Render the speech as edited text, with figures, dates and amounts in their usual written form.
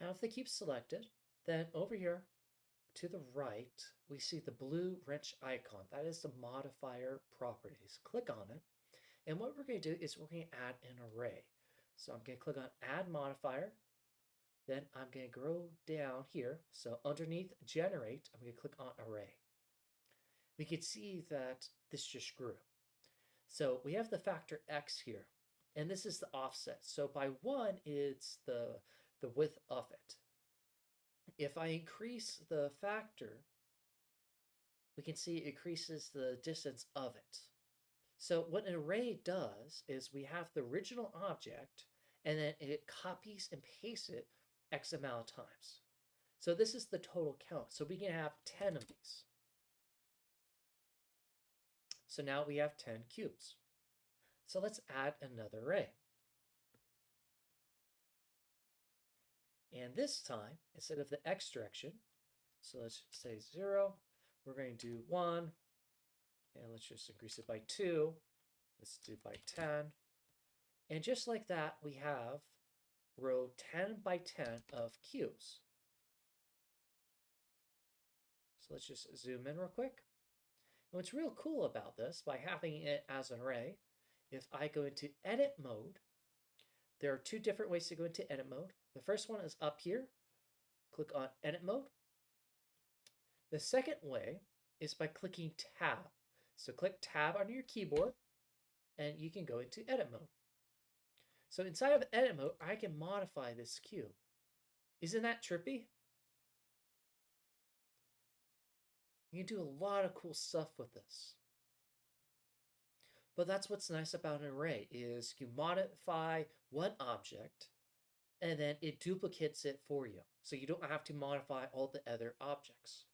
Have the cube selected. Then over here to the right, we see the blue wrench icon. That is the modifier properties. Click on it. And what we're going to do is we're going to add an array. So I'm going to click on add modifier. Then I'm going to go down here. So underneath generate, I'm going to click on array. We can see that this just grew. So we have the factor x here. And this is the offset. So by 1, it's the width of it. If I increase the factor, we can see it increases the distance of it. So what an array does is we have the original object, and then it copies and pastes it X amount of times. So this is the total count. So we can have 10 of these. So now we have 10 cubes. So let's add another array. And this time, instead of the x direction, so let's say 0, we're going to do 1, and let's just increase it by 2. Let's do by 10. And just like that, we have row 10 by 10 of cubes. So let's just zoom in real quick. And what's real cool about this, by having it as an array, if I go into edit mode, there are 2 different ways to go into edit mode. The first one is up here. Click on edit mode. The second way is by clicking tab. So click tab on your keyboard and you can go into edit mode. So inside of edit mode, I can modify this cube. Isn't that trippy? You can do a lot of cool stuff with this. But that's what's nice about an array is you modify one object and then it duplicates it for you. So you don't have to modify all the other objects.